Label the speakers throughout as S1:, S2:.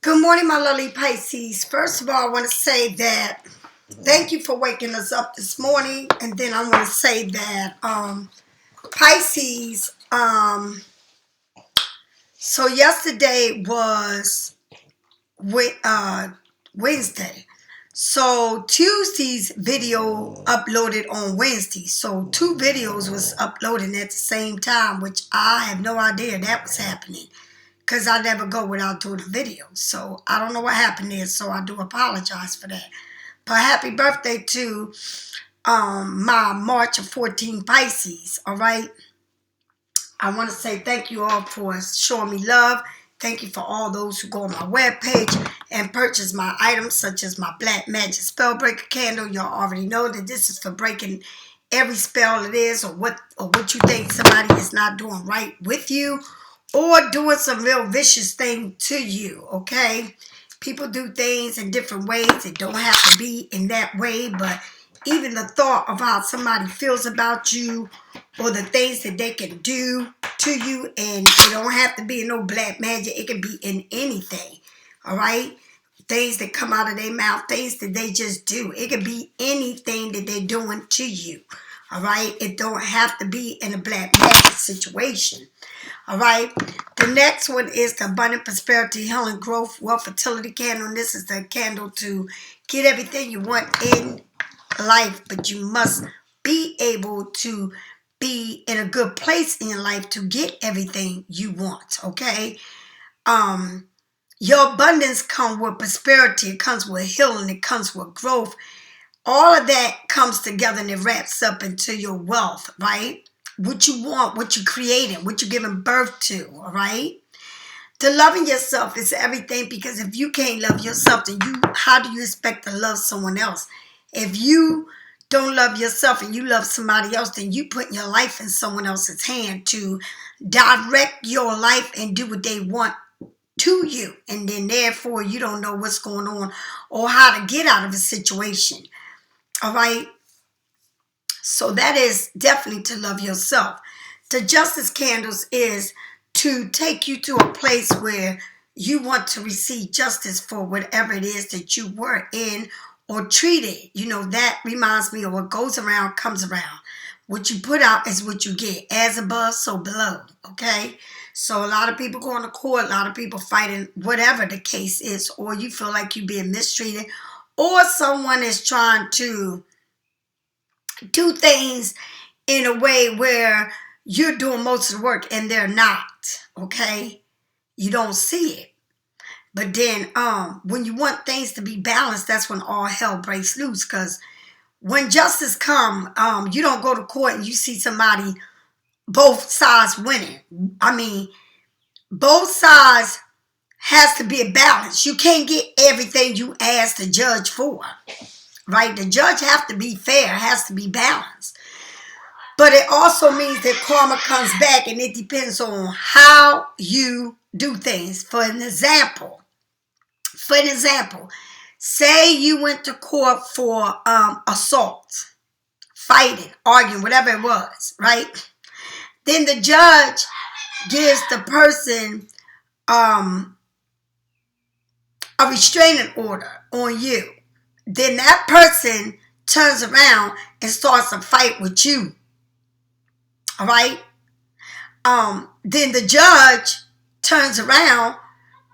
S1: Good morning, my lovely Pisces. First of all, I want to say that thank you for waking us up this morning. And then I want to say that Pisces, so yesterday was Wednesday. So Tuesday's video uploaded on Wednesday. So two videos was uploading at the same time, which I have no idea that was happening. Because I never go without doing a video. So I don't know what happened there. So I do apologize for that. But happy birthday to my March of 14 Pisces. All right. I want to say thank you all for showing me love. Thank you for all those who go on my webpage and purchase my items such as my Black Magic Spellbreaker candle. Y'all already know that this is for breaking every spell it is or what you think somebody is not doing right with you. Or doing some real vicious thing to you, okay? People do things in different ways. It don't have to be in that way, but even the thought of how somebody feels about you or the things that they can do to you, and it don't have to be in no black magic. It can be in anything, all right? Things that come out of their mouth, things that they just do. It can be anything that they're doing to you, all right? It don't have to be in a black magic situation. All right. The next one is the Abundant Prosperity, Healing, Growth, Wealth, Fertility candle. And this is the candle to get everything you want in life. But you must be able to be in a good place in your life to get everything you want. Okay. Your abundance comes with prosperity. It comes with healing. It comes with growth. All of that comes together and it wraps up into your wealth, right? What you want, what you're creating, what you're giving birth to, all right? The loving yourself is everything, because if you can't love yourself, then how do you expect to love someone else? If you don't love yourself and you love somebody else, then you put your life in someone else's hand to direct your life and do what they want to you. And then therefore you don't know what's going on or how to get out of a situation, all right? So that is definitely to love yourself. The Justice candles is to take you to a place where you want to receive justice for whatever it is that you were in or treated. You know, that reminds me of what goes around comes around. What you put out is what you get. As above, so below. Okay? So a lot of people going to court, a lot of people fighting whatever the case is, or you feel like you're being mistreated, or someone is trying to do things in a way where you're doing most of the work and they're not, okay? You don't see it. But then when you want things to be balanced, that's when all hell breaks loose. Because when justice comes, you don't go to court and you see somebody, both sides winning. I mean, both sides has to be a balance. You can't get everything you ask the judge for. Right? The judge has to be fair, has to be balanced. But it also means that karma comes back, and it depends on how you do things. For an example, say you went to court for assault, fighting, arguing, whatever it was, right? Then the judge gives the person a restraining order on you. Then that person turns around and starts a fight with you. All right? Then the judge turns around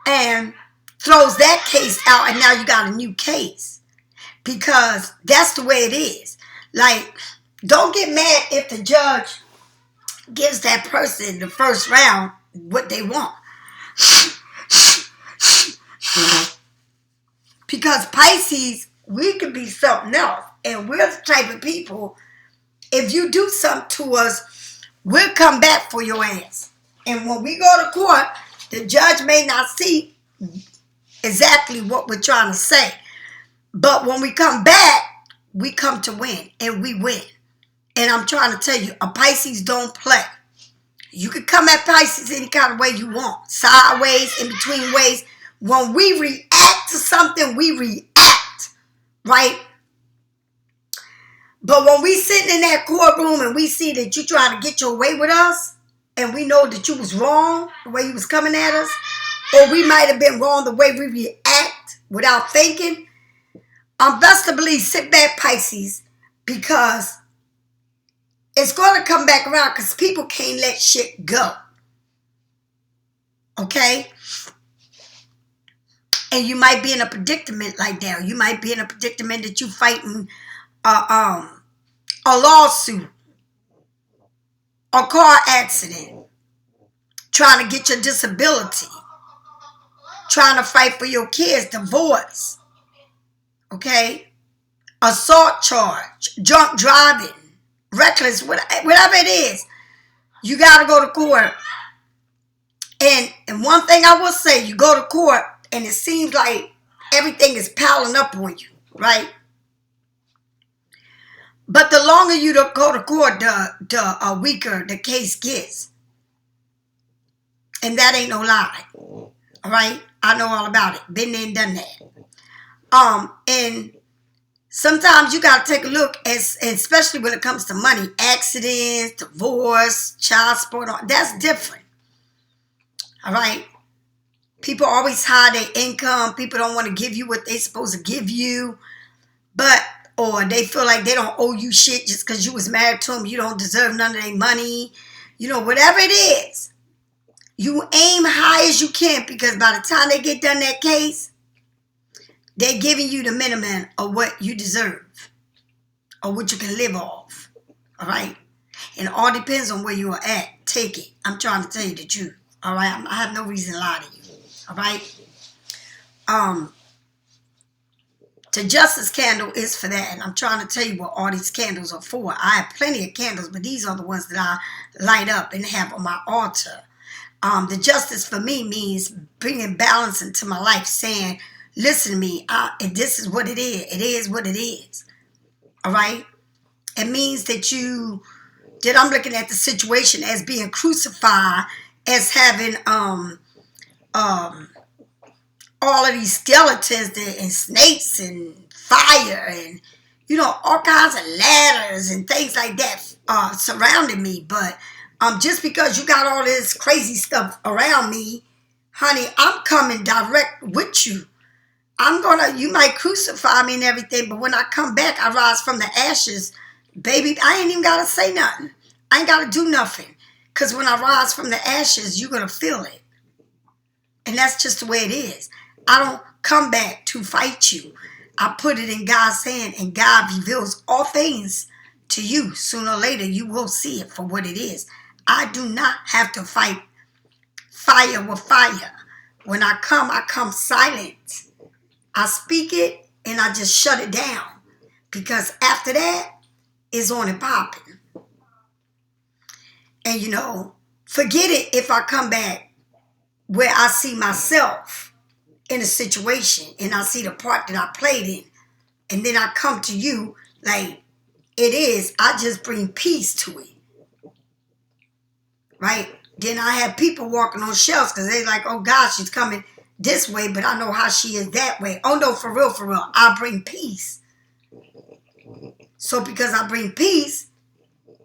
S1: and throws that case out, and now you got a new case. Because that's the way it is. Like, don't get mad if the judge gives that person the first round what they want. Because Pisces, we could be something else. And we're the type of people, if you do something to us, we'll come back for your ass. And when we go to court, the judge may not see exactly what we're trying to say. But when we come back, we come to win. And we win. And I'm trying to tell you, a Pisces don't play. You can come at Pisces any kind of way you want. Sideways, in between ways. When we react to something, we react. Right? But when we sitting in that courtroom and we see that you trying to get your way with us, and we know that you was wrong, the way you was coming at us, or we might have been wrong the way we react without thinking. Best to believe, sit back, Pisces, because it's going to come back around because people can't let shit go. Okay? And you might be in a predicament like that. Or you might be in a predicament that you're fighting a lawsuit, a car accident, trying to get your disability, trying to fight for your kids, divorce, okay? Assault charge, drunk driving, reckless, whatever it is. You got to go to court. And one thing I will say, you go to court and it seems like everything is piling up on you, right? But the longer you don't go to court, the weaker the case gets. And that ain't no lie. All right? I know all about it. Been there and done that. And sometimes you got to take a look, especially when it comes to money. Accidents, divorce, child support, that's different. All right? People always hide their income. People don't want to give you what they're supposed to give you. Or they feel like they don't owe you shit just because you was married to them. You don't deserve none of their money. You know, whatever it is. You aim high as you can, because by the time they get done that case, they're giving you the minimum of what you deserve or what you can live off. All right? And it all depends on where you are at. Take it. I'm trying to tell you the truth. All right? I have no reason to lie to you. All right? The justice candle is for that. And I'm trying to tell you what all these candles are for. I have plenty of candles, but these are the ones that I light up and have on my altar. The justice for me means bringing balance into my life, saying, listen to me, this is what it is. It is what it is. All right? It means that I'm looking at the situation as being crucified, as having all of these skeletons and snakes and fire and, all kinds of ladders and things like that surrounding me. But just because you got all this crazy stuff around me, honey, I'm coming direct with you. You might crucify me and everything, but when I come back, I rise from the ashes. Baby, I ain't even got to say nothing. I ain't got to do nothing. Because when I rise from the ashes, you're going to feel it. And that's just the way it is. I don't come back to fight you. I put it in God's hand, and God reveals all things to you. Sooner or later, you will see it for what it is. I do not have to fight fire with fire. When I come silent. I speak it, and I just shut it down. Because after that, it's on and popping. And, forget it if I come back where I see myself in a situation and I see the part that I played in. And then I come to you like it is. I just bring peace to it. Right? Then I have people walking on shelves because they're like, oh God, she's coming this way, but I know how she is that way. Oh no, for real, I bring peace. So because I bring peace,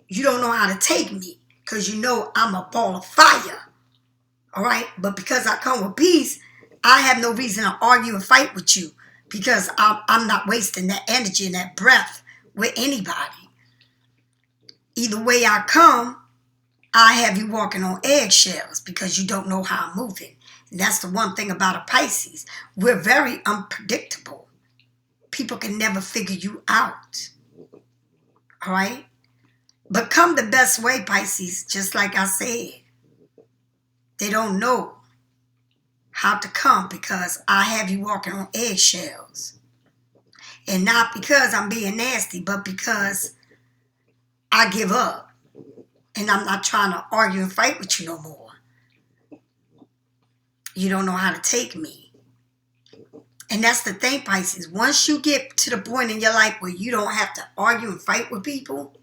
S1: you don't know how to take me because you know I'm a ball of fire. All right? But because I come with peace, I have no reason to argue and fight with you because I'm not wasting that energy and that breath with anybody. Either way I come, I have you walking on eggshells because you don't know how I'm moving. And that's the one thing about a Pisces. We're very unpredictable. People can never figure you out. All right? But come the best way, Pisces, just like I said. They don't know how to come because I have you walking on eggshells. And not because I'm being nasty, but because I give up. And I'm not trying to argue and fight with you no more. You don't know how to take me. And that's the thing, Pisces. Once you get to the point in your life where you don't have to argue and fight with people,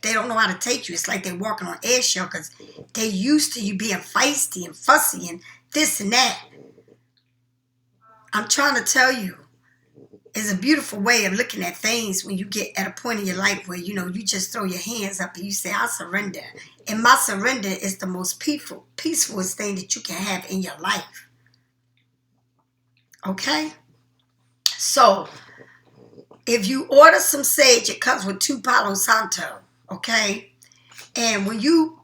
S1: they don't know how to take you. It's like they're walking on eggshells because they're used to you being feisty and fussy and this and that. I'm trying to tell you, it's a beautiful way of looking at things when you get at a point in your life where, you just throw your hands up and you say, I surrender. And my surrender is the most peaceful thing that you can have in your life. Okay? So, if you order some sage, it comes with 2 Palo Santo. Okay? And when you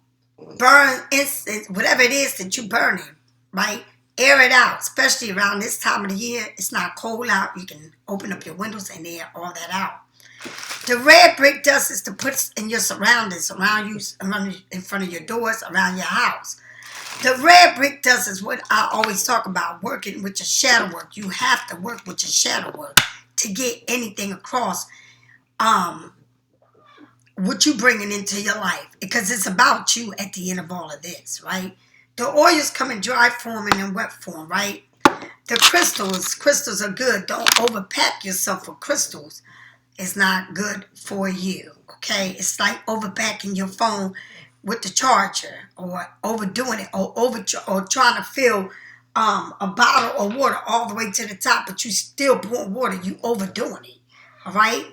S1: burn incense, whatever it is that you're burning, right? Air it out, especially around this time of the year. It's not cold out. You can open up your windows and air all that out. The red brick does is to put in your surroundings, around you, in front of your doors, around your house. The red brick does is what I always talk about, working with your shadow work. You have to work with your shadow work to get anything across what you bringing into your life, because it's about you at the end of all of this, right? The oils come in dry form and in wet form, right? The crystals are good. Don't overpack yourself with crystals. It's not good for you, okay? It's like overpacking your phone with the charger, or overdoing it, or trying to fill a bottle of water all the way to the top, but you still pouring water. You overdoing it, all right?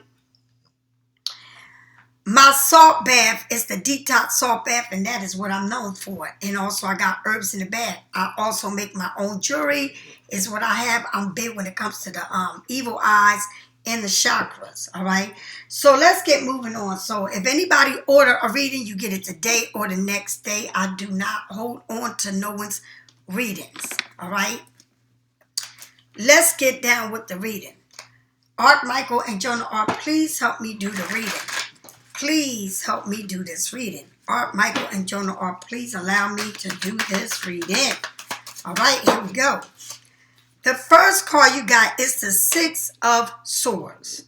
S1: My salt bath is the detox salt bath, and that is what I'm known for. And also, I got herbs in the bag. I also make my own jewelry, is what I have. I'm big when it comes to the evil eyes and the chakras, all right? So let's get moving on. So if anybody order a reading, you get it today or the next day. I do not hold on to no one's readings, all right? Let's get down with the reading. Art Michael and Jonah Art, please help me do the reading. Please help me do this reading. Art Michael and Jonah Art, please allow me to do this reading. All right, here we go. The first card you got is the 6 of Swords.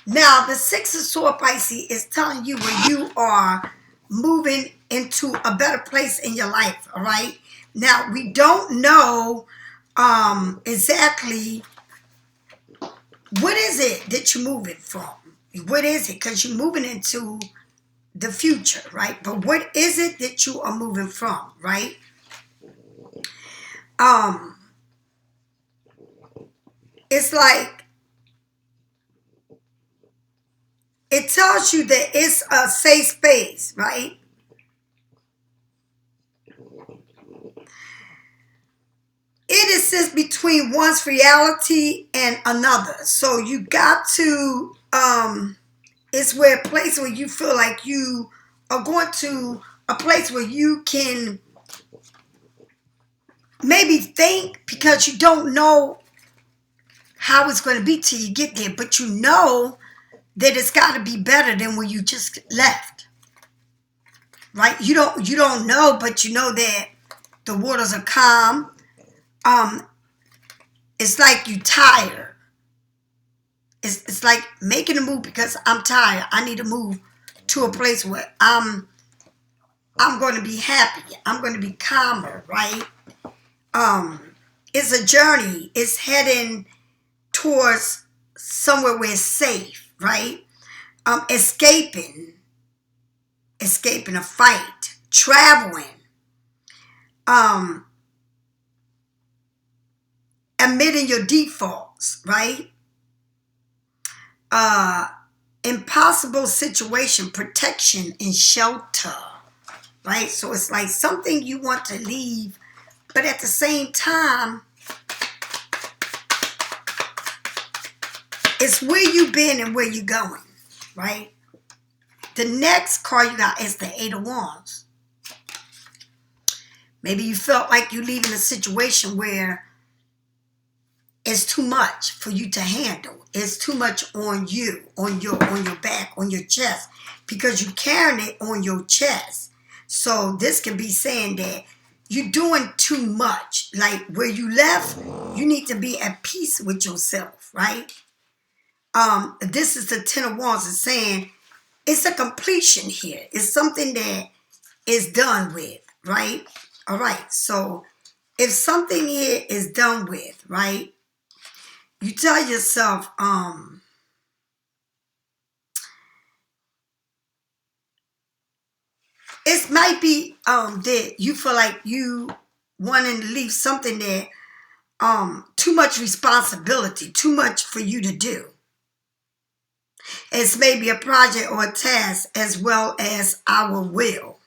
S1: Now, the 6 of Swords, Pisces, is telling you when you are moving into a better place in your life, all right? Now, we don't know exactly what is it that you're moving from. What is it? Because you're moving into the future, right? But what is it that you are moving from, right? It's like, it tells you that it's a safe space, right? It sits between one's reality and another. So you got to, it's where a place where you feel like you are going to a place where you can maybe think, because you don't know how it's going to be till you get there, but you know that it's got to be better than when you just left, right? You don't know, but you know that the waters are calm. It's like you tired. It's like making a move because I'm tired. I need to move to a place where I'm going to be happy. I'm going to be calmer, right? It's a journey. It's heading towards somewhere where it's safe, right? Escaping a fight, traveling, admitting your defaults, right? Impossible situation, protection, and shelter, right? So it's like something you want to leave, but at the same time, it's where you've been and where you're going, right? The next card you got is the 8 of Wands. Maybe you felt like you're leaving a situation where it's too much for you to handle. It's too much on you, on your back, on your chest, because you're carrying it on your chest. So this can be saying that you're doing too much. Like where you left, you need to be at peace with yourself, right? This is the 10 of Wands. It's saying it's a completion here. It's something that is done with, right? All right. So if something here is done with, right, you tell yourself, it might be that you feel like you wanting to leave something that too much responsibility, too much for you to do. It's maybe a project or a task as well as our will.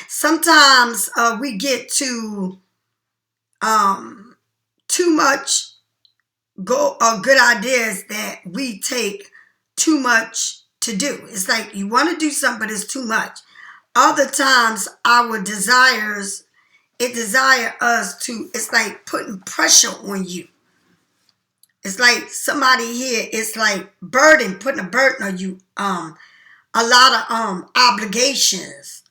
S1: Sometimes we get to too much good ideas that we take too much to do. It's like you want to do something, but it's too much. Other times, our desires, it desire us to, it's like putting pressure on you. It's like somebody here, it's like putting a burden on you. A lot of obligations.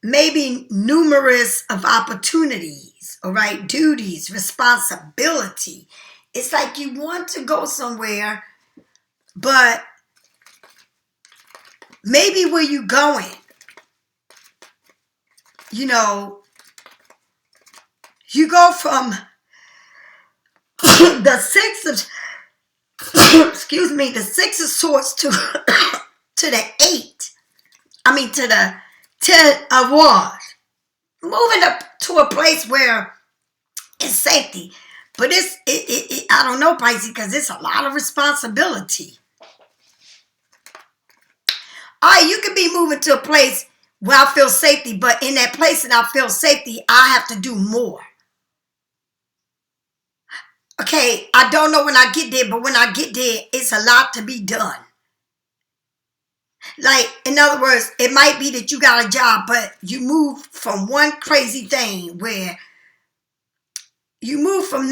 S1: Maybe numerous of opportunities, all right, duties, responsibility. It's like you want to go somewhere, but maybe where you going, you know, you go from the six of, excuse me, the six of swords to the eight. I mean, to the 10 of wands. Moving up to a place where it's safety. But I don't know, Pisces, because it's a lot of responsibility. All right, you could be moving to a place where I feel safety, but in that place that I feel safety, I have to do more. Okay, I don't know when I get there, but when I get there, it's a lot to be done. Like, in other words, it might be that you got a job, but you move from one crazy thing where you move from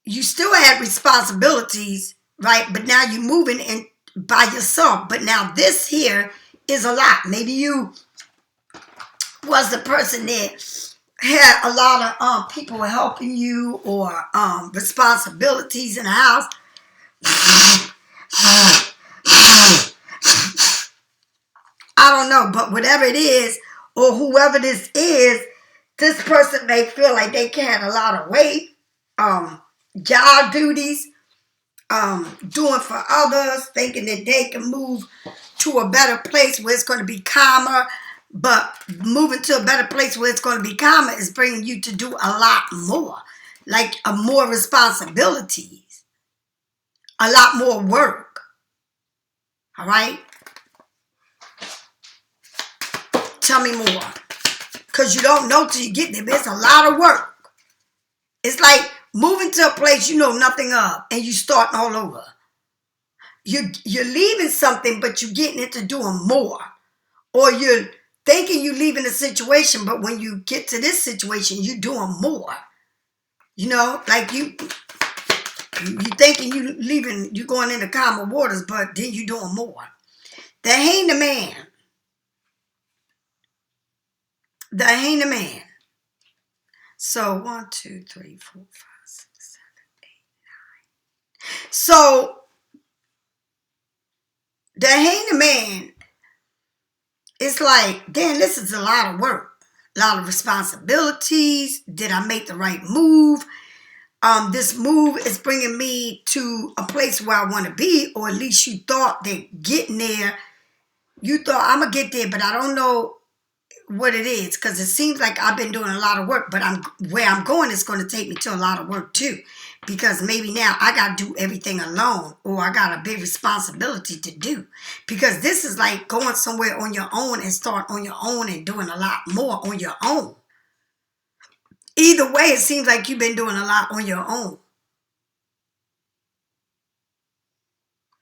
S1: you still had responsibilities, right? But now you're moving in by yourself. But now this here is a lot. Maybe you was the person that had a lot of people were helping you, or responsibilities in the house. I don't know, but whatever it is, or whoever this is, this person may feel like they carry a lot of weight, job duties, doing for others, thinking that they can move to a better place where it's going to be calmer. But moving to a better place where it's going to be calmer is bringing you to do a lot more, like more responsibilities, a lot more work. All right? Tell me more. Because you don't know till you get there, but it's a lot of work. It's like moving to a place you know nothing of, and you starting all over. You're leaving something, but you're getting into doing more. Or you're thinking you're leaving a situation, but when you get to this situation, you're doing more. You know, like you thinking you leaving, you going into calmer waters, but then you're doing more. The hanged man. The hanged man. So 1, 2, 3, 4, 5, 6, 7, 8, 9. So the hanged man, it's like, damn, this is a lot of work, a lot of responsibilities. Did I make the right move? This move is bringing me to a place where I want to be, or at least you thought that getting there, you thought I'm going to get there, but I don't know what it is, because it seems like I've been doing a lot of work, but where I'm going is going to take me to a lot of work too, because maybe now I got to do everything alone, or I got a big responsibility to do, because this is like going somewhere on your own and start on your own and doing a lot more on your own. Either way, it seems like you've been doing a lot on your own,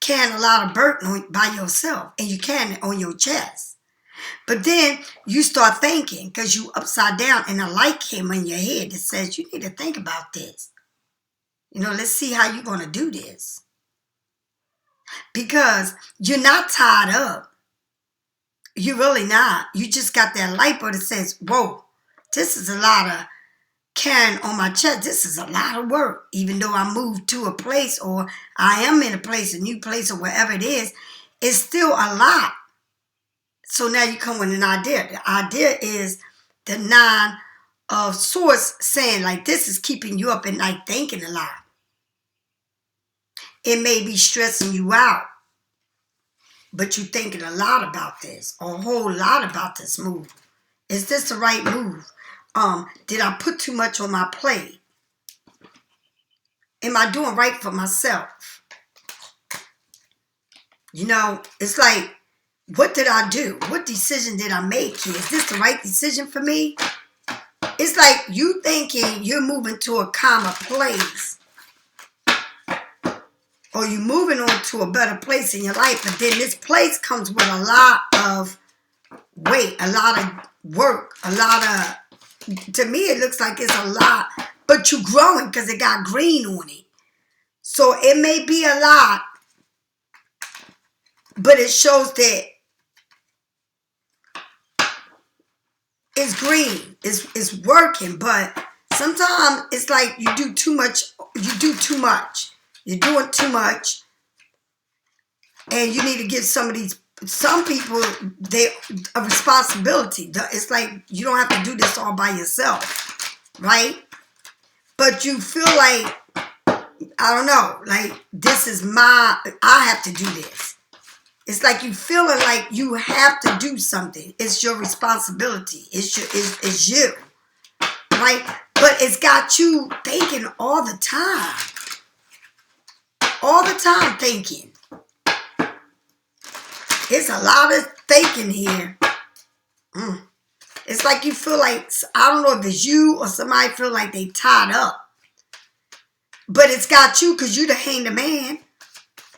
S1: carrying a lot of burden by yourself, and you carrying it on your chest. But then you start thinking, because you upside down, and a light came in your head that says, you need to think about this. You know, let's see how you're going to do this. Because you're not tied up. You're really not. You just got that light bulb that says, whoa, this is a lot of carrying on my chest. This is a lot of work. Even though I moved to a place, or I am in a place, a new place, or wherever it is, it's still a lot. So now you come with an idea. The idea is the 9 of Swords, saying like this is keeping you up at night thinking a lot. It may be stressing you out, but you're thinking a lot about this, a whole lot about this move. Is this the right move? Did I put too much on my plate? Am I doing right for myself? You know, it's like, what did I do? What decision did I make here? Is this the right decision for me? It's like you thinking you're moving to a calmer place, or you're moving on to a better place in your life, but then this place comes with a lot of weight, a lot of work, a lot of, to me it looks like it's a lot, but you're growing because it got green on it. So it may be a lot, but it shows that it's green, it's working, but sometimes it's like you do too much, you're doing too much, and you need to give some people, a responsibility. It's like you don't have to do this all by yourself, right? But you feel like, I don't know, like this is I have to do this. It's like you feeling like you have to do something. It's your responsibility. It's you, right? But it's got you thinking all the time. All the time thinking. It's a lot of thinking here. It's like you feel like, I don't know if it's you or somebody feel like they tied up. But it's got you because you the handyman.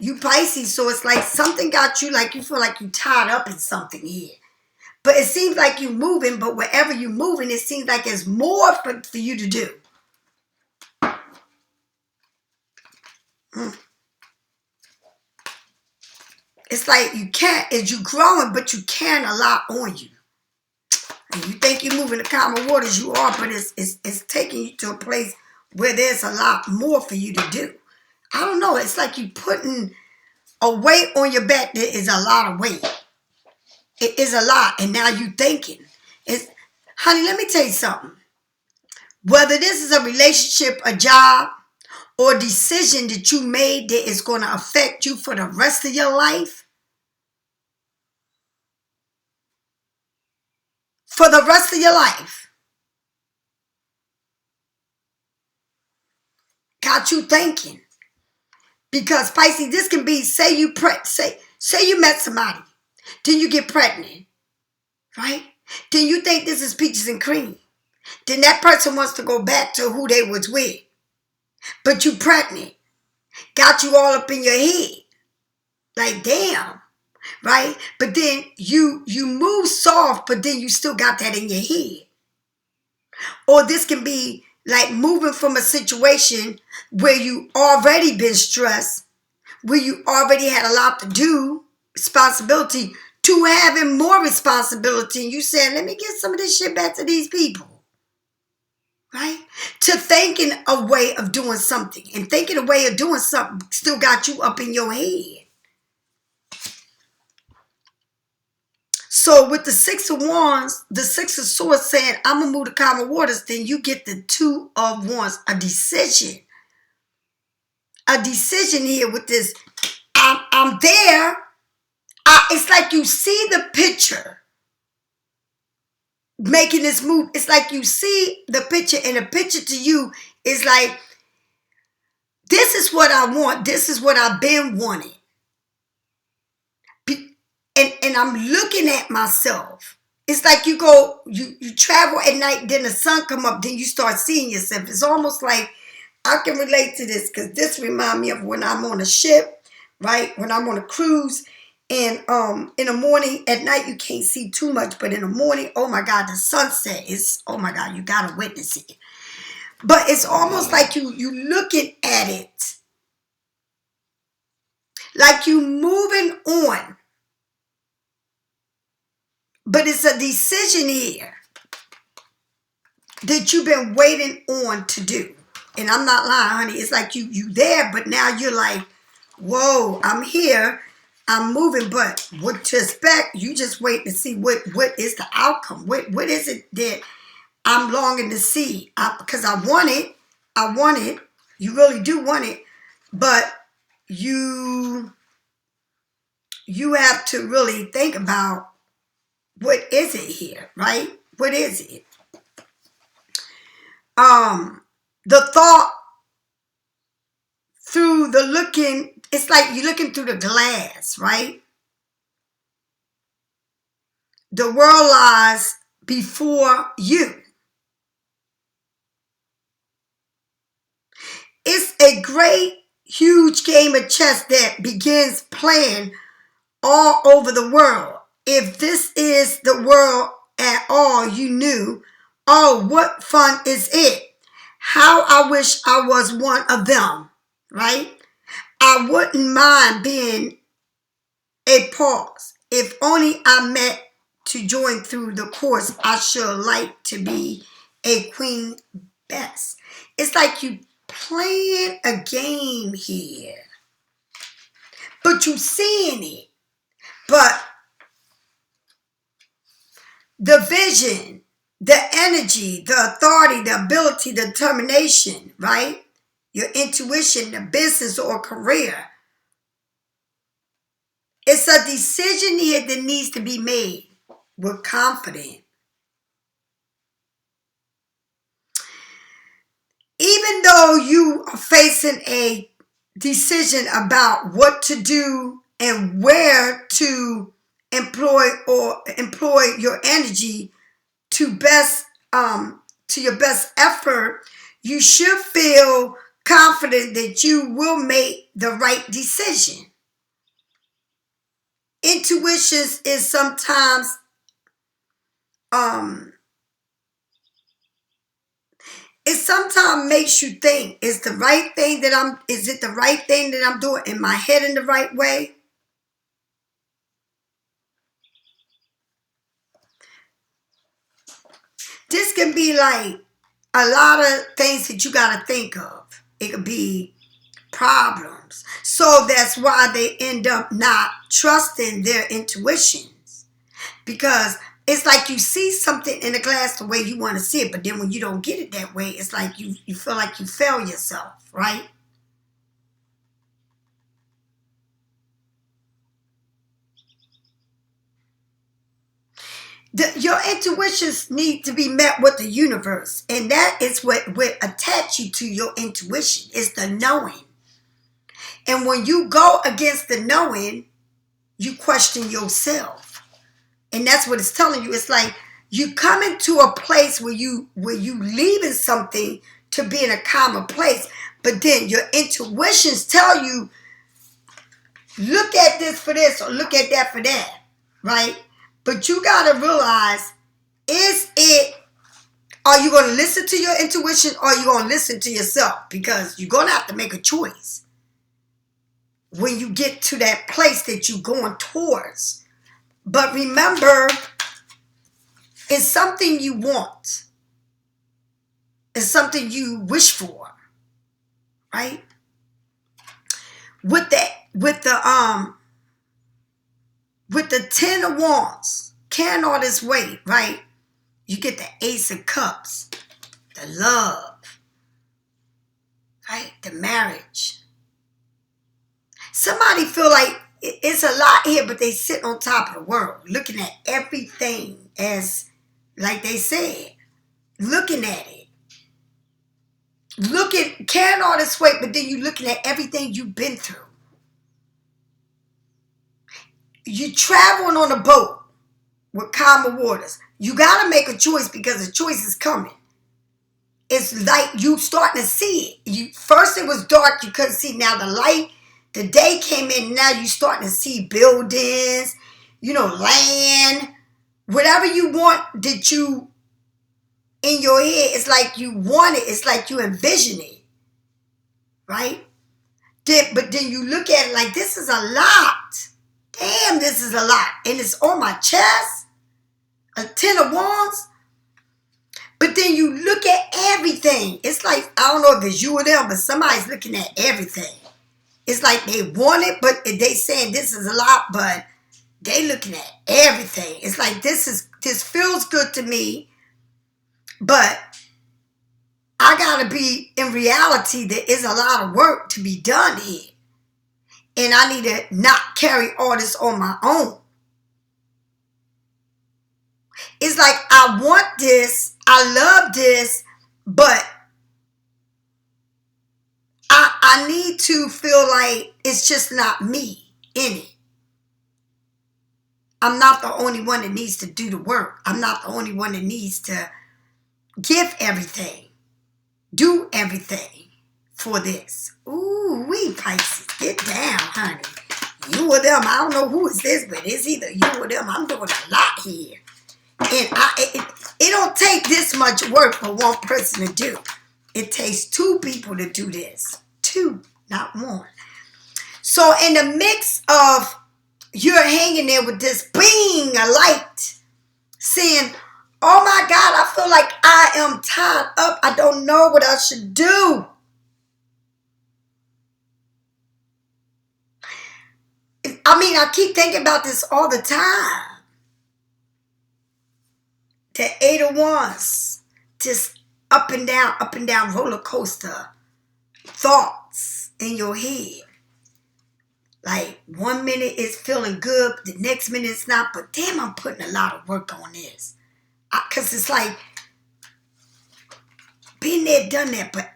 S1: You Pisces, so it's like something got you, like you feel like you tied up in something here. But it seems like you're moving, but wherever you're moving, it seems like it's more for you to do. It's like you can't, as you're growing, but you carrying a lot on you. And you think you're moving to calmer waters, you are, but it's taking you to a place where there's a lot more for you to do. I don't know, it's like you putting a weight on your back that is a lot of weight. It is a lot, and now you thinking. Honey, let me tell you something. Whether this is a relationship, a job, or a decision that you made that is going to affect you for the rest of your life, for the rest of your life, got you thinking. Because Pisces, this can be, say you met somebody, then you get pregnant, right? Then you think this is peaches and cream. Then that person wants to go back to who they was with. But you pregnant. Got you all up in your head. Like, damn. Right? But then you move soft, but then you still got that in your head. Or this can be like moving from a situation where you already been stressed, where you already had a lot to do, responsibility, to having more responsibility. And you said, let me get some of this shit back to these people. Right? To thinking a way of doing something. And thinking a way of doing something still got you up in your head. So with the Six of Wands, the Six of Swords saying, I'm going to move to calmer waters, then you get the Two of Wands, a decision. A decision here with this, I'm there. It's like you see the picture. Making this move, it's like you see the picture, and the picture to you is like, this is what I want. This is what I've been wanting. And I'm looking at myself. It's like you go, you travel at night, then the sun come up, then you start seeing yourself. It's almost like, I can relate to this because this reminds me of when I'm on a ship, right? When I'm on a cruise, and in the morning, at night you can't see too much, but in the morning, oh my God, the sunset is, oh my God, you gotta witness it. But it's almost like you looking at it, like you moving on. But it's a decision here that you've been waiting on to do. And I'm not lying, honey. It's like you there, but now you're like, whoa, I'm here. I'm moving, but what to expect, you just wait to see what is the outcome. What is it that I'm longing to see? Because I want it. You really do want it. But you have to really think about, what is it here, right? What is it? The thought through the looking, it's like you're looking through the glass, right? The world lies before you. a great, huge game of chess that begins playing all over the world. If this is the world at all you knew, oh, what fun is it? How I wish I was one of them, right? I wouldn't mind being a pause. If only I met to join through the course, I sure like to be a queen best. It's like you playing a game here, but you seeing it. But the vision, the energy, the authority, the ability, the determination, right? Your intuition, the business or career. It's a decision here that needs to be made with confidence. Even though you are facing a decision about what to do and where to employ your energy to your best effort, you should feel confident that you will make the right decision. Intuition is sometimes it sometimes makes you think, is it the right thing that I'm doing? Am I heading the right way? This can be like a lot of things that you got to think of. It could be problems. So that's why they end up not trusting their intuitions. Because it's like you see something in the glass the way you want to see it, but then when you don't get it that way, it's like you feel like you fail yourself, right? Your intuitions need to be met with the universe. And that is what attach you to your intuition, is the knowing. And when you go against the knowing, you question yourself. And that's what it's telling you. It's like you come into a place where you leaving something to be in a calmer place, but then your intuitions tell you, look at this for this or look at that for that, right? But you got to realize, are you going to listen to your intuition or are you going to listen to yourself? Because you're going to have to make a choice when you get to that place that you're going towards. But remember, it's something you want. It's something you wish for, right? With the 10 of Wands, carrying all this weight, right? You get the Ace of Cups, the love, right? The marriage. Somebody feel like it's a lot here, but they sit on top of the world, looking at everything as, like they said, looking at it. Carrying all this weight, but then you looking at everything you've been through. You traveling on a boat with calmer waters. You got to make a choice because the choice is coming. It's like you starting to see it. First it was dark, you couldn't see. Now the day came in, now you starting to see buildings, land. Whatever you want that you, in your head, it's like you want it. It's like you envision it, right? But then you look at it like, this is a lot. Damn, this is a lot. And it's on my chest. A 10 of Wands. But then you look at everything. It's like, I don't know if it's you or them, but somebody's looking at everything. It's like they want it, but they saying this is a lot, but they looking at everything. It's like, this feels good to me, but I gotta be, in reality, there is a lot of work to be done here. And I need to not carry all this on my own. It's like, I want this, I love this, but I need to feel like it's just not me in it. I'm not the only one that needs to do the work. I'm not the only one that needs to give everything, do everything for this. Ooh, we Pisces, get down, honey. You or them, I don't know who is this, but it's either you or them. I'm doing a lot here. And it don't take this much work for one person to do. It takes two people to do this. Two, not one. So in the mix of you're hanging there with this being a light, saying, oh my God, I feel like I am tied up. I don't know what I should do. I mean, I keep thinking about this all the time. The 8 of Wands, just up and down roller coaster thoughts in your head. Like 1 minute it's feeling good, the next minute it's not. But damn, I'm putting a lot of work on this. Because it's like, been there, done that. But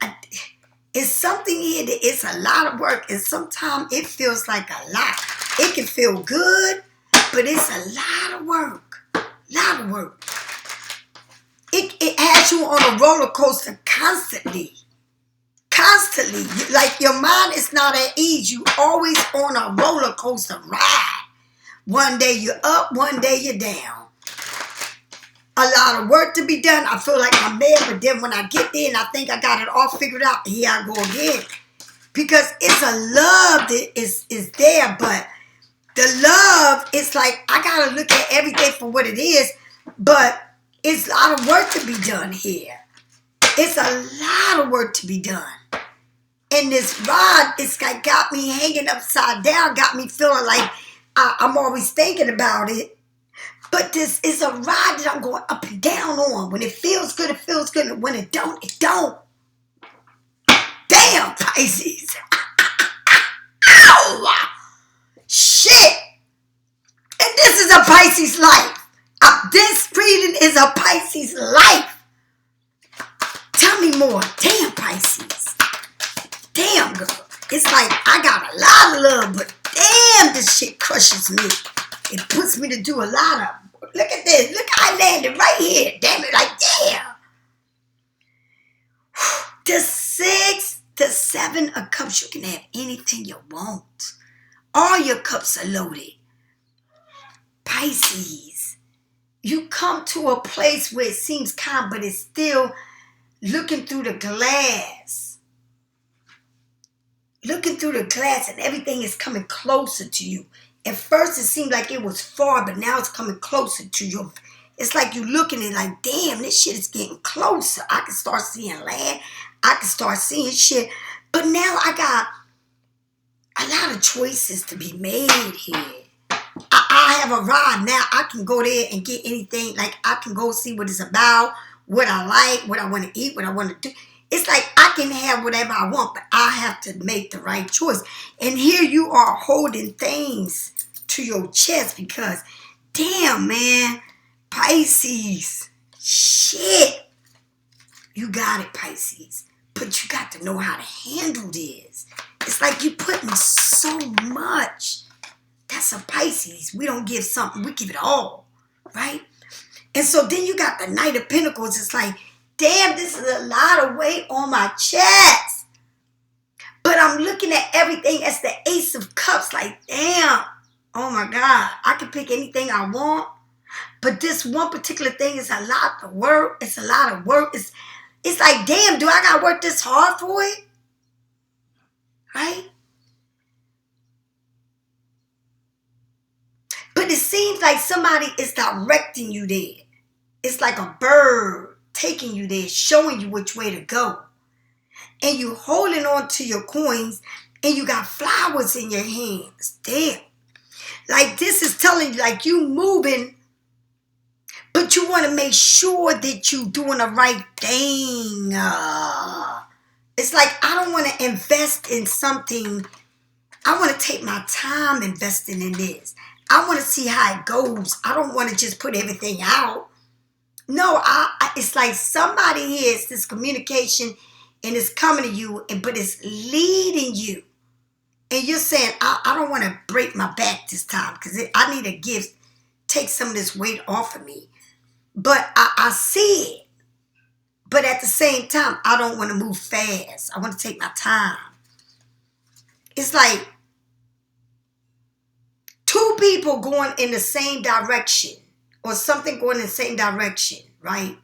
S1: it's something here that it's a lot of work. And sometimes it feels like a lot. It can feel good, but it's a lot of work. Lot of work. It has you on a roller coaster constantly. Constantly. Like your mind is not at ease. You always on a roller coaster ride. One day you're up, one day you're down. A lot of work to be done. I feel like I'm mad, but then when I get there and I think I got it all figured out, here I go again. Because it's a love that is there, but the love is like, I got to look at everything for what it is, but it's a lot of work to be done here. It's a lot of work to be done. And this rod, it's like got me hanging upside down, got me feeling like I'm always thinking about it. But this is a ride that I'm going up and down on. When it feels good, it feels good. And when it don't, it don't. Damn, Pisces. Ow! Shit. And this is a Pisces life. This reading is a Pisces life. Tell me more. Damn, Pisces. Damn, girl. It's like I got a lot of love, but damn, this shit crushes me. It puts me to do a lot of. Look at this. Look how I landed right here. Damn it, like damn. The 6, the 7 of cups. You can have anything you want. All your cups are loaded. Pisces. You come to a place where it seems calm, but it's still looking through the glass. Looking through the glass and everything is coming closer to you. At first it seemed like it was far, but now it's coming closer to you. It's like you looking at it like, damn, this shit is getting closer. I can start seeing land. I can start seeing shit. But now I got a lot of choices to be made here. I have a ride now. I can go there and get anything. Like I can go see what it's about, what I like, what I want to eat, what I want to do. It's like I can have whatever I want, but I have to make the right choice. And here you are holding things to your chest because, damn, man, Pisces, shit. You got it, Pisces. But you got to know how to handle this. It's like you putting so much. That's a Pisces. We don't give something. We give it all, right? And so then you got the Knight of Pentacles. It's like, damn, this is a lot of weight on my chest. But I'm looking at everything as the Ace of Cups. Like, damn, oh my God. I can pick anything I want. But this one particular thing is a lot of work. It's a lot of work. It's like, damn, do I got to work this hard for it? Right? But it seems like somebody is directing you there. It's like a bird taking you there, showing you which way to go. And you holding on to your coins and you got flowers in your hands. Damn. Like this is telling you, like you moving, but you want to make sure that you doing the right thing. It's like I don't want to invest in something. I want to take my time investing in this. I want to see how it goes. I don't want to just put everything out. No, it's like somebody here is this communication and it's coming to you, but it's leading you. And you're saying, I don't want to break my back this time because I need a gift, take some of this weight off of me. But I see it. But at the same time, I don't want to move fast. I want to take my time. It's like two people going in the same direction or something going in the same direction, right?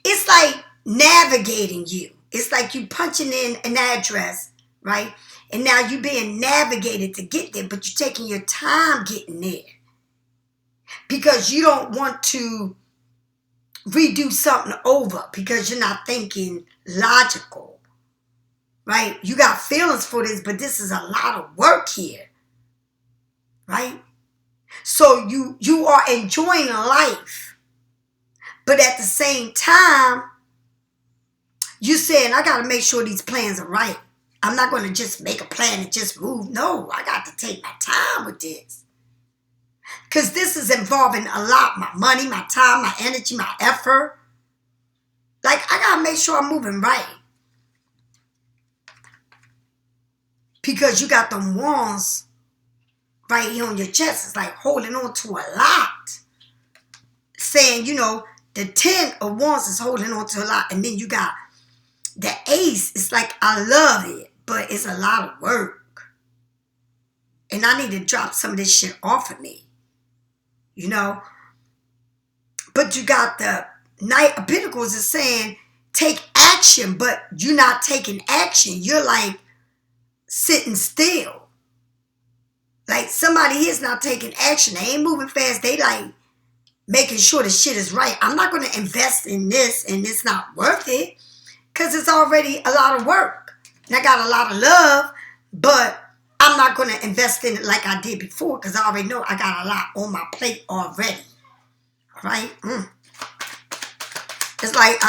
S1: It's like navigating you. It's like you punching in an address, right? And now you being navigated to get there, but you're taking your time getting there because you don't want to redo something over because you're not thinking logical, right? You got feelings for this, but this is a lot of work here, right? So you are enjoying life, but at the same time, you're saying, I got to make sure these plans are right. I'm not going to just make a plan and just move. No, I got to take my time with this. Because this is involving a lot. My money, my time, my energy, my effort. Like, I got to make sure I'm moving right. Because you got them wands right here on your chest. It's like holding on to a lot. Saying, the 10 of wands is holding on to a lot. And then you got the ace. It's like, I love it, but it's a lot of work. And I need to drop some of this shit off of me. But you got the Knight of Pentacles is saying, take action, but you're not taking action. You're like sitting still. Like somebody is not taking action. They ain't moving fast. They like making sure the shit is right. I'm not going to invest in this and it's not worth it because it's already a lot of work. And I got a lot of love, but I'm not going to invest in it like I did before because I already know I got a lot on my plate already. All right? It's like,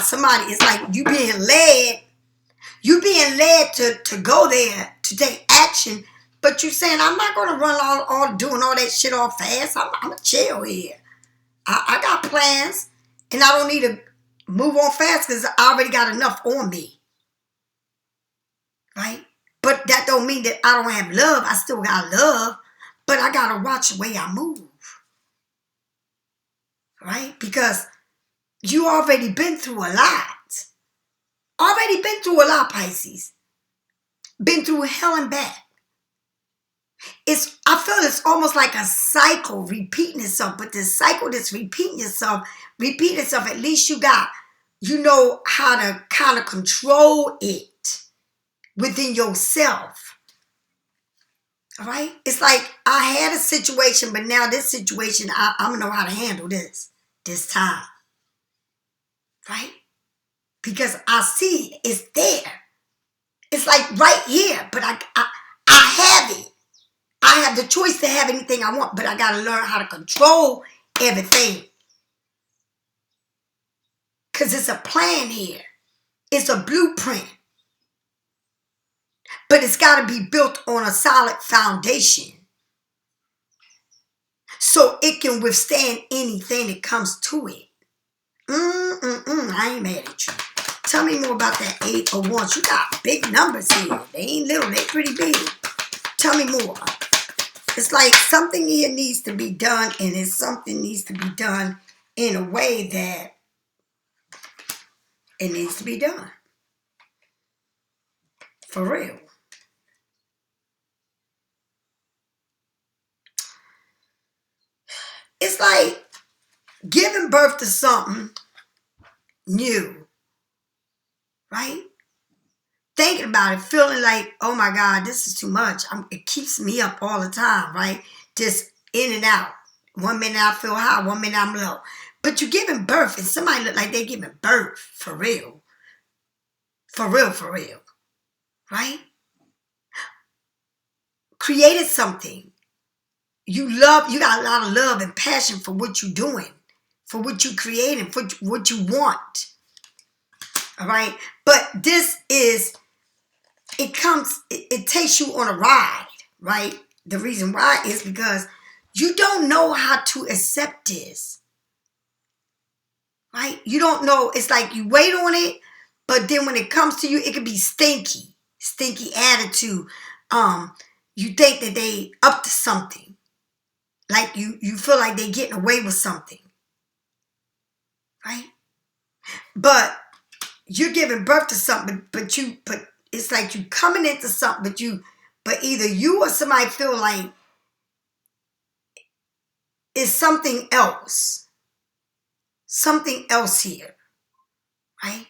S1: somebody, it's like you being led. You being led to go there, to take action, but you saying, I'm not going to run all doing all that shit all fast. I'm going to chill here. I got plans, and I don't need to move on fast because I already got enough on me. Right? But that don't mean that I don't have love. I still got love, but I got to watch the way I move. Right? Because you already been through a lot. Already been through a lot, Pisces. Been through hell and back. I feel it's almost like a cycle repeating itself, but this cycle that's repeating itself, at least you know how to kind of control it within yourself. All right? It's like I had a situation, but now this situation, I'm going to know how to handle this time. Right? Because I see it's there. It's like right here, but I have it. I have the choice to have anything I want, but I got to learn how to control everything. Because it's a plan here. It's a blueprint. But it's got to be built on a solid foundation. So it can withstand anything that comes to it. I ain't mad at you. Tell me more about that 8 of Wands. You got big numbers here. They ain't little. They pretty big. Tell me more. It's like something here needs to be done, and it's something needs to be done in a way that it needs to be done. For real. It's like giving birth to something new. Right? Thinking about it, feeling like, oh my God, this is too much. It keeps me up all the time, right? Just in and out. 1 minute I feel high, 1 minute I'm low. But you're giving birth, and somebody look like they're giving birth for real. For real. Right? Created something. You got a lot of love and passion for what you're doing, for what you're creating, for what you want. All right? But this is, it takes you on a ride, right? The reason why is because you don't know how to accept this, right? You don't know. It's like you wait on it, but then when it comes to you, it can be stinky attitude. You think that they up to something. Like you feel like they getting away with something, right? But you're giving birth to something, but it's like you coming into something, but either you or somebody feel like it's something else here, right?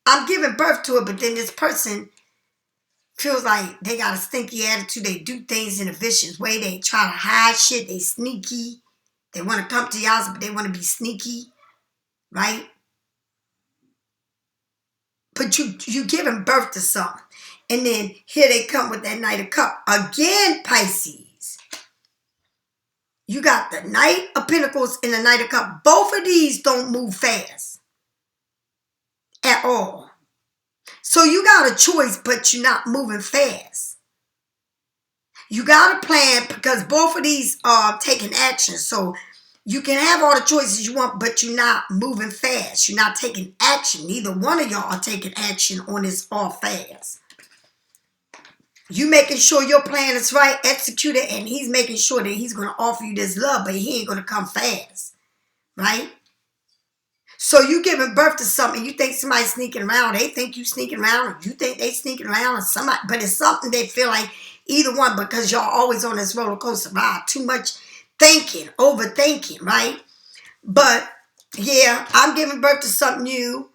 S1: I'm giving birth to it, but then this person feels like they got a stinky attitude. They do things in a vicious way. They try to hide shit. They sneaky. They want to come to your house, but they want to be sneaky, right? But you giving birth to something. And then here they come with that Knight of Cups. Again, Pisces. You got the Knight of Pentacles and the Knight of Cups. Both of these don't move fast at all. So you got a choice, but you're not moving fast. You got a plan because both of these are taking action. So you can have all the choices you want, but you're not moving fast. You're not taking action. Neither one of y'all are taking action on this all fast. You making sure your plan is right, execute it, and he's making sure that he's going to offer you this love, but he ain't going to come fast, right? So you giving birth to something, you think somebody's sneaking around, they think you sneaking around, or you think they sneaking around, or somebody, but it's something they feel like either one, because y'all always on this roller coaster ride, too much thinking, overthinking, right? But yeah, I'm giving birth to something new.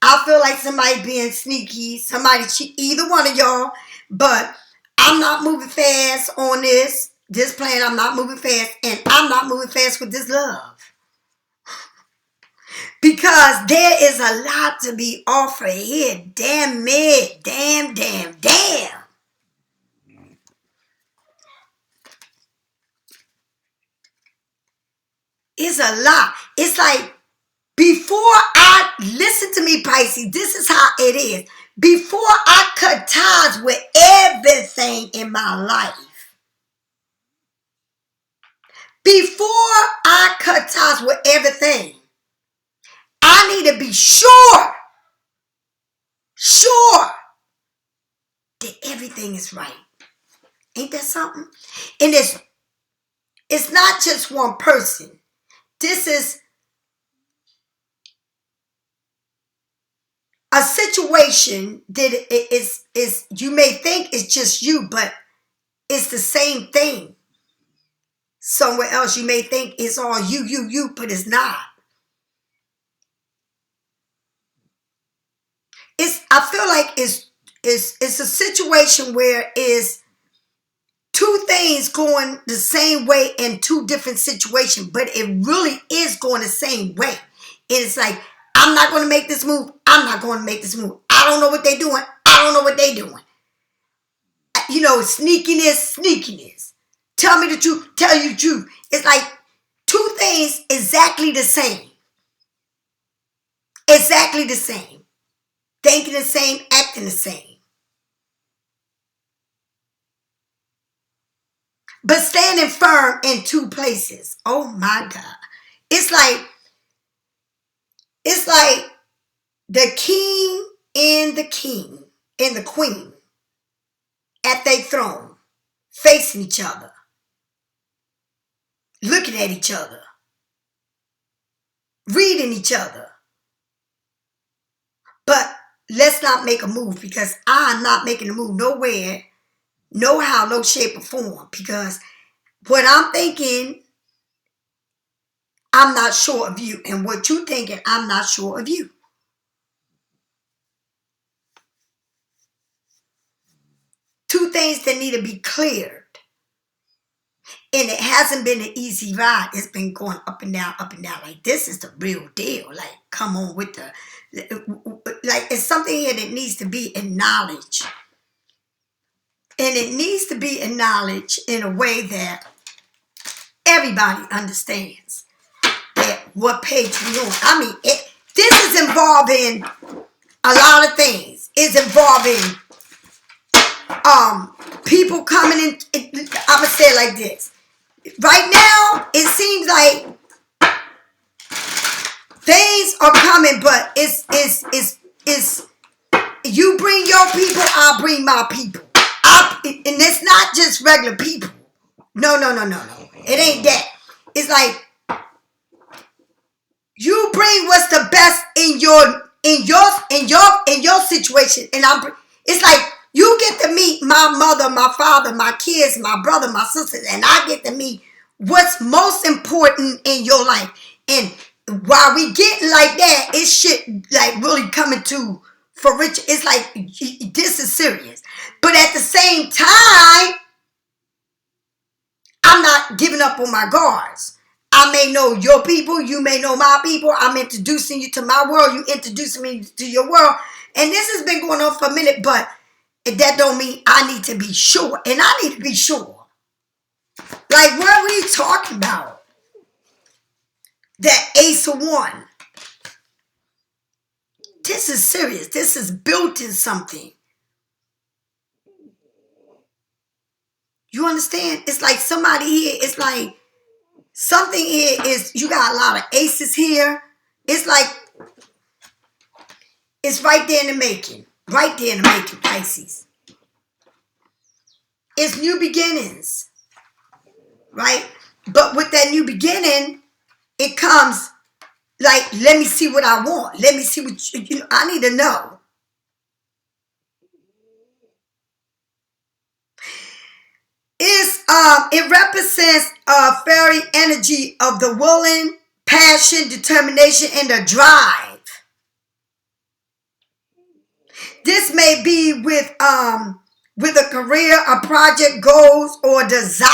S1: I feel like somebody being sneaky, somebody cheat, either one of y'all, but I'm not moving fast on this plan. I'm not moving fast, and I'm not moving fast with this love. Because there is a lot to be offered here. Damn it. Damn. It's a lot. It's like, listen to me, Pisces, this is how it is. Before I cut ties with everything in my life, I need to be sure that everything is right. Ain't that something? And it's not just one person. This is a situation that is you may think it's just you, but it's the same thing. Somewhere else you may think it's all you, but it's not. I feel like it's a situation where it's two things going the same way in two different situations, but it really is going the same way. It's like, I'm not going to make this move. I'm not going to make this move. I don't know what they're doing. I don't know what they're doing. You know, sneakiness. Tell me the truth. Tell you the truth. It's like two things exactly the same. Exactly the same. Thinking the same, acting the same. But standing firm in two places. Oh my God. It's like the king and the queen at their throne, facing each other, looking at each other, reading each other. But let's not make a move, because I'm not making a move nowhere, no how, no shape or form. Because what I'm thinking, I'm not sure of you. And what you're thinking, I'm not sure of you. Two things that need to be cleared. And it hasn't been an easy ride. It's been going up and down, up and down. Like, this is the real deal. Like, come on with like, it's something here that needs to be acknowledged. And it needs to be acknowledged in a way that everybody understands that what page we're on. I mean, this is involving a lot of things. It's involving people coming in. I'm going to say it like this. Right now, it seems like things are coming, but it's you bring your people, I'll bring my people. And it's not just regular people. No. It ain't that. It's like You bring what's the best in your situation, and it's like you get to meet my mother, my father, my kids, my brother, my sisters, and I get to meet what's most important in your life. And while we getting like that, it's shit like really coming to fruition. It's like this is serious, but at the same time, I'm not giving up on my guards. I may know your people, you may know my people. I'm introducing you to my world, you introducing me to your world. And this has been going on for a minute, but that don't mean I need to be sure. And I need to be sure. Like, what are we talking about? That Ace of One. This is serious. This is built in something. You understand? It's like somebody here, it's like something here is, you got a lot of aces here. It's like, it's right there in the making. Right there in the making, Pisces. It's new beginnings. Right? But with that new beginning, it comes like, let me see what I want. Let me see what I need to know. It represents a fairy energy of the willing, passion, determination, and the drive. This may be with a career, a project, goals, or desire.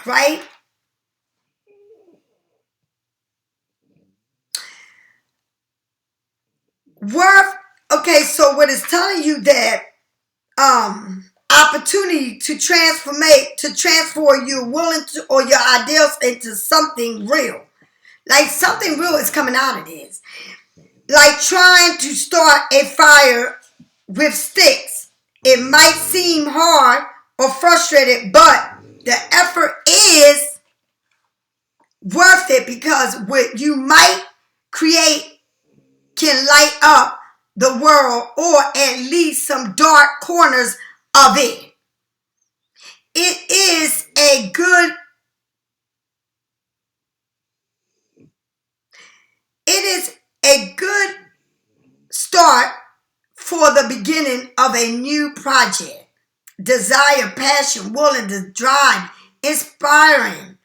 S1: Right? Worth. Okay, so what it's telling you that opportunity to transfer your willing to or your ideals into something real. Like something real is coming out of this. Like trying to start a fire with sticks. It might seem hard or frustrated, but the effort is worth it because what you might create can light up the world or at least some dark corners of it. It is a good start for the beginning of a new project. Desire, passion, willing to drive, inspiring,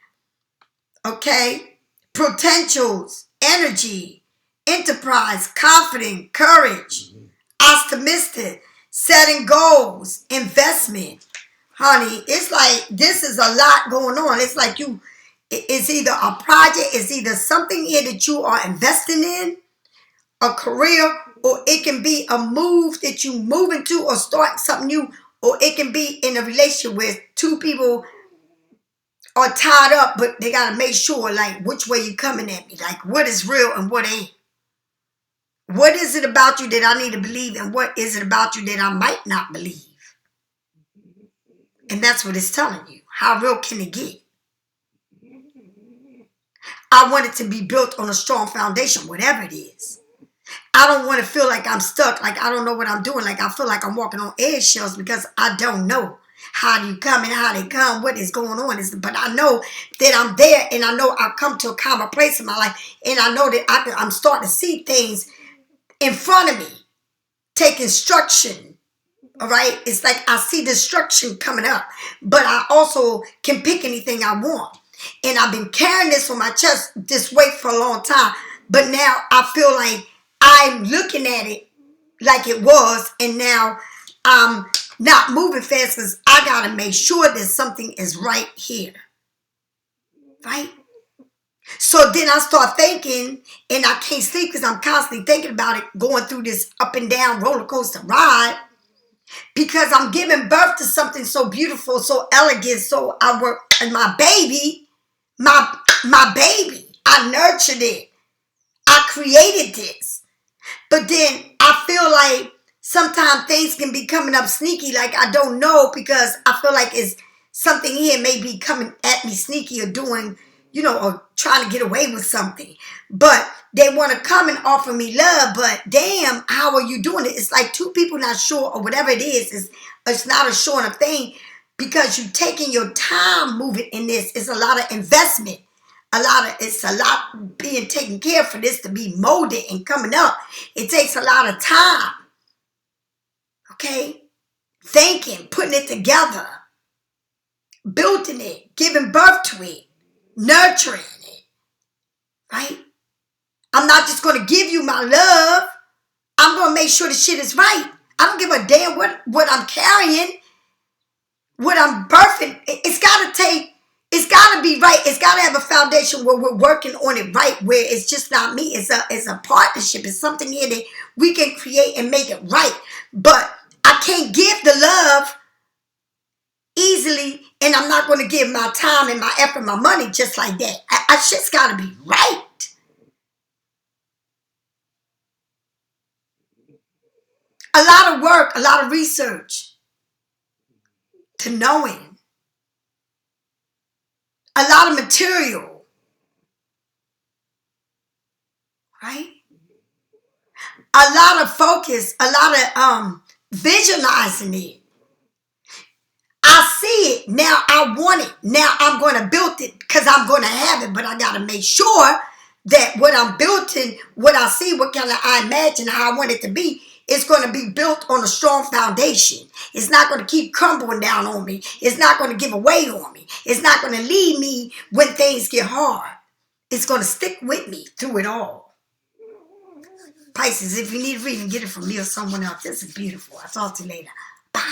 S1: okay? Potentials, energy, enterprise, confident, courage, optimistic, setting goals, investment. Honey, it's like this is a lot going on. It's like it's either a project, it's either something here that you are investing in, a career, or it can be a move that you move into or start something new, or it can be in a relationship where two people are tied up, but they got to make sure, like, which way you coming at me. Like, what is real and what ain't. What is it about you that I need to believe, and what is it about you that I might not believe? And that's what it's telling you. How real can it get? I want it to be built on a strong foundation, whatever it is. I don't want to feel like I'm stuck, like I don't know what I'm doing, like I feel like I'm walking on eggshells because I don't know how do you come and how they come, what is going on. But I know that I'm there, and I know I've come to a calmer place in my life, and I know that I'm starting to see things in front of me, take instruction. All right, it's like I see destruction coming up, but I also can pick anything I want. And I've been carrying this on my chest this weight for a long time, but now I feel like I'm looking at it like it was, and now I'm not moving fast because I got to make sure that something is right here. Right? So then I start thinking, and I can't sleep because I'm constantly thinking about it, going through this up and down roller coaster ride, because I'm giving birth to something so beautiful, so elegant. So I work, and my baby, my baby, I nurtured it. I created this. But then I feel like sometimes things can be coming up sneaky, like I don't know, because I feel like it's something here may be coming at me sneaky or doing, or trying to get away with something. But they want to come and offer me love, but damn, how are you doing it? It's like two people not sure, or whatever it is. It's not a sure enough thing because you're taking your time moving in this. It's a lot of investment, it's a lot being taken care of for this to be molded and coming up. It takes a lot of time. Okay? Thinking, putting it together, building it, giving birth to it, nurturing it. Right? I'm not just going to give you my love. I'm going to make sure the shit is right. I don't give a damn what I'm carrying, what I'm birthing. It's got to be right. It's got to have a foundation where we're working on it right, where it's just not me. It's a partnership. It's something here that we can create and make it right. But I can't give the love easily, and I'm not going to give my time and my effort, my money just like that. Shit's got to be right. A lot of work, a lot of research to knowing. A lot of material. Right? A lot of focus, a lot of visualizing it. I see it. Now I want it. Now I'm going to build it because I'm going to have it. But I got to make sure that what I'm building, what I see, what kind of I imagine, how I want it to be, it's going to be built on a strong foundation. It's not going to keep crumbling down on me. It's not going to give away on me. It's not going to leave me when things get hard. It's going to stick with me through it all. Pisces, if you need a reading, get it from me or someone else. This is beautiful. I'll talk to you later. Bye.